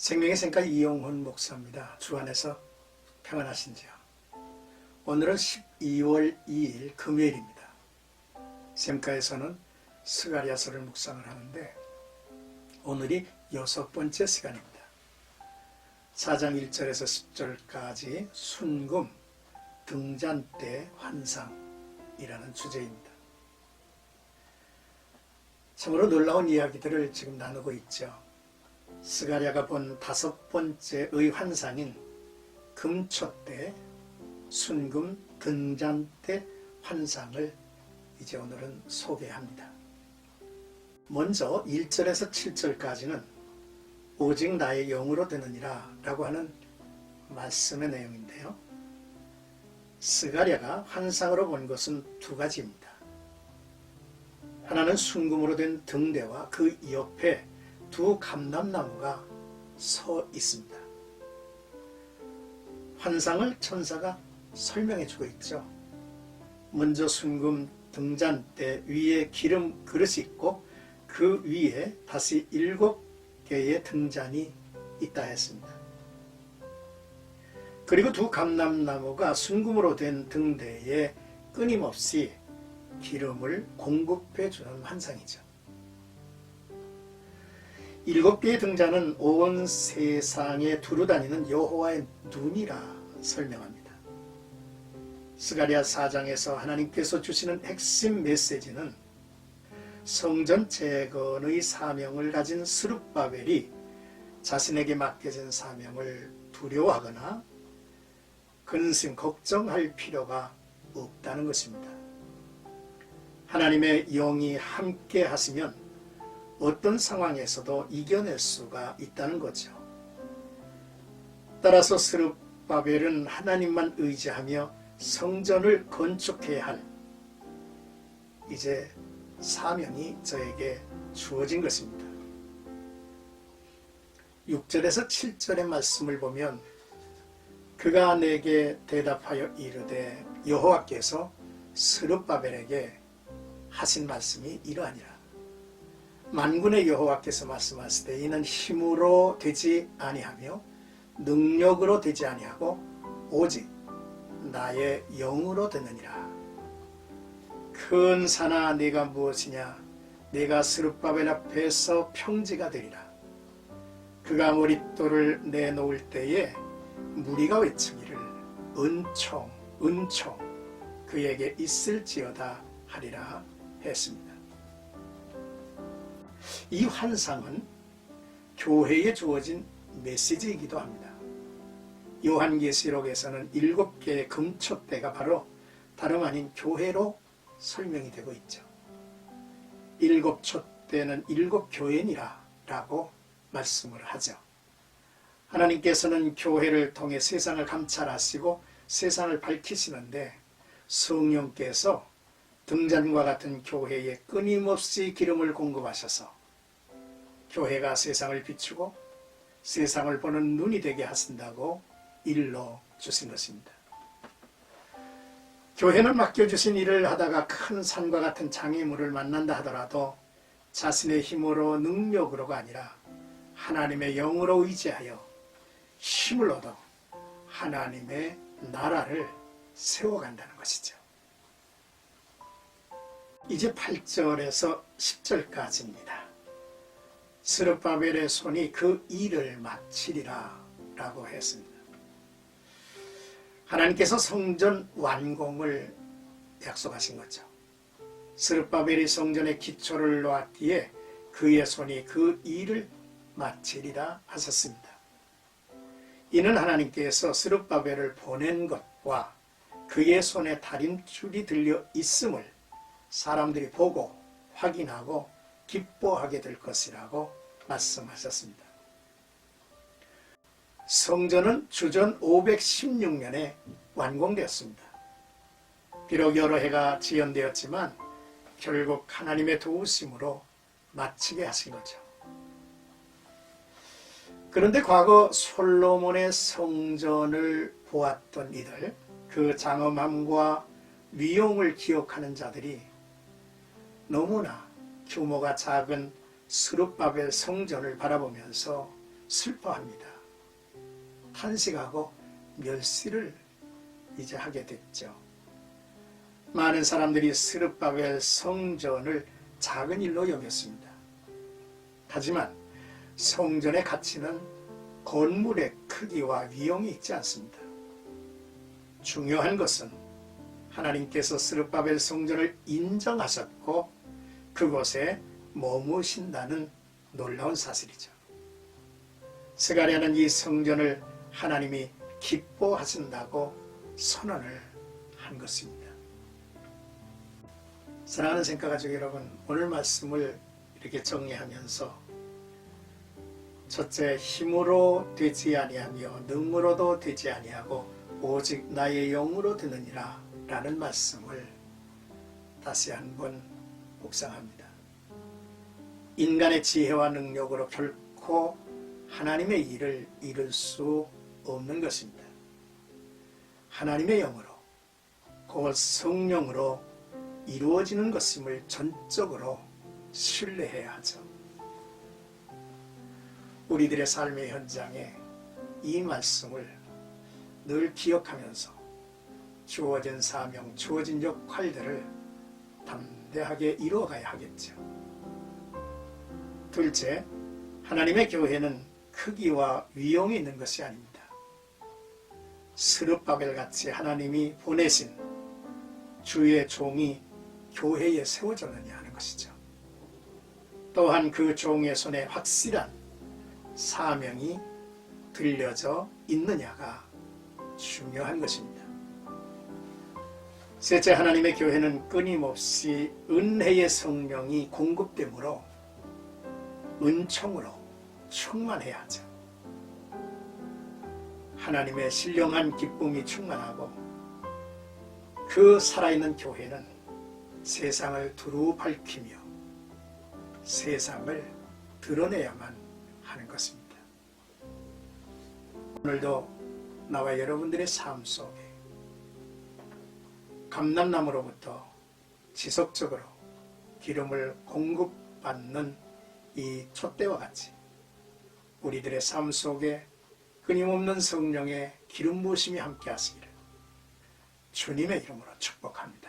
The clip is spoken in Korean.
생명의 샘가 이용훈 목사입니다. 주 안에서 평안하신지요? 오늘은 12월 2일 금요일입니다. 샘가에서는 스가랴서를 묵상을 하는데 오늘이 6번째 시간입니다. 4장 1절에서 10절까지 순금, 등잔대 환상이라는 주제입니다. 참으로 놀라운 이야기들을 지금 나누고 있죠. 스가랴가 본 5번째의 환상인 금초대, 순금, 등잔대 환상을 이제 오늘은 소개합니다. 먼저 1절에서 7절까지는 오직 나의 영으로 되느니라 라고 하는 말씀의 내용인데요. 스가랴가 환상으로 본 것은 두 가지입니다. 하나는 순금으로 된 등대와 그 옆에 두 감람나무가 서 있습니다. 환상을 천사가 설명해 주고 있죠. 먼저 순금 등잔대 위에 기름 그릇이 있고 그 위에 다시 7개의 등잔이 있다 했습니다. 그리고 두 감람나무가 순금으로 된 등대에 끊임없이 기름을 공급해 주는 환상이죠. 7개의 등잔은 온 세상에 두루다니는 여호와의 눈이라 설명합니다. 스가랴 4장에서 하나님께서 주시는 핵심 메시지는 성전 재건의 사명을 가진 스룹바벨이 자신에게 맡겨진 사명을 두려워하거나 근심, 걱정할 필요가 없다는 것입니다. 하나님의 영이 함께 하시면 어떤 상황에서도 이겨낼 수가 있다는 거죠. 따라서 스룹바벨은 하나님만 의지하며 성전을 건축해야 할 이제 사명이 저에게 주어진 것입니다. 6절에서 7절의 말씀을 보면 그가 내게 대답하여 이르되 여호와께서 스룹바벨에게 하신 말씀이 이러하니라. 만군의 여호와께서 말씀하시되 이는 힘으로 되지 아니하며 능력으로 되지 아니하고 오직 나의 영으로 되느니라. 큰 산아 네가 무엇이냐? 네가 스룹바벨 앞에서 평지가 되리라. 그가 머릿돌을 내놓을 때에 무리가 외치기를 은총 은총 그에게 있을지어다 하리라 했습니다. 이 환상은 교회에 주어진 메시지이기도 합니다. 요한계시록에서는 7개의 금초대가 바로 다름 아닌 교회로 설명이 되고 있죠. 7촛대는 7교회니라 라고 말씀을 하죠. 하나님께서는 교회를 통해 세상을 감찰하시고 세상을 밝히시는데 성령께서 등잔과 같은 교회에 끊임없이 기름을 공급하셔서 교회가 세상을 비추고 세상을 보는 눈이 되게 하신다고 일러 주신 것입니다. 교회는 맡겨주신 일을 하다가 큰 산과 같은 장애물을 만난다 하더라도 자신의 힘으로 능력으로가 아니라 하나님의 영으로 의지하여 힘을 얻어 하나님의 나라를 세워간다는 것이죠. 이제 8절에서 10절까지입니다. 스룹바벨의 손이 그 일을 마치리라 라고 했습니다. 하나님께서 성전 완공을 약속하신 거죠. 스룹바벨이 성전의 기초를 놓았기에 그의 손이 그 일을 마치리라 하셨습니다. 이는 하나님께서 스룹바벨을 보낸 것과 그의 손에 다림줄이 들려 있음을 사람들이 보고 확인하고 기뻐하게 될 것이라고 말씀하셨습니다. 성전은 주전 516년에 완공되었습니다. 비록 여러 해가 지연되었지만 결국 하나님의 도우심으로 마치게 하신 거죠. 그런데 과거 솔로몬의 성전을 보았던 이들, 그 장엄함과 위용을 기억하는 자들이 너무나 규모가 작은 스룹바벨 성전을 바라보면서 슬퍼합니다. 탄식하고 멸시를 이제 하게 됐죠. 많은 사람들이 스룹바벨 성전을 작은 일로 여겼습니다. 하지만 성전의 가치는 건물의 크기와 위용이 있지 않습니다. 중요한 것은 하나님께서 스룹바벨 성전을 인정하셨고 그곳에 머무신다는 놀라운 사실이죠. 스가랴는 이 성전을 하나님이 기뻐하신다고 선언을 한 것입니다. 사랑하는 생각가족 여러분, 오늘 말씀을 이렇게 정리하면서 첫째, 힘으로 되지 아니하며 능으로도 되지 아니하고 오직 나의 영으로 되느니라 라는 말씀을 다시 한번 묵상합니다. 인간의 지혜와 능력으로 결코 하나님의 일을 이룰 수 없는 것입니다. 하나님의 영으로, 곧 성령으로 이루어지는 것임을 전적으로 신뢰해야 하죠. 우리들의 삶의 현장에 이 말씀을 늘 기억하면서 주어진 사명, 주어진 역할들을 담대하게 이루어가야 하겠죠. 둘째, 하나님의 교회는 크기와 위용이 있는 것이 아닙니다. 스룹바벨같이 하나님이 보내신 주의 종이 교회에 세워졌느냐 하는 것이죠. 또한 그 종의 손에 확실한 사명이 들려져 있느냐가 중요한 것입니다. 셋째, 하나님의 교회는 끊임없이 은혜의 성령이 공급되므로 은총으로 충만해야 하죠. 하나님의 신령한 기쁨이 충만하고 그 살아있는 교회는 세상을 두루 밝히며 세상을 드러내야만 하는 것입니다. 오늘도 나와 여러분들의 삶 속에 감람나무로부터 지속적으로 기름을 공급받는 이 촛대와 같이 우리들의 삶 속에 끊임없는 성령의 기름 부으심이 함께 하시기를 주님의 이름으로 축복합니다.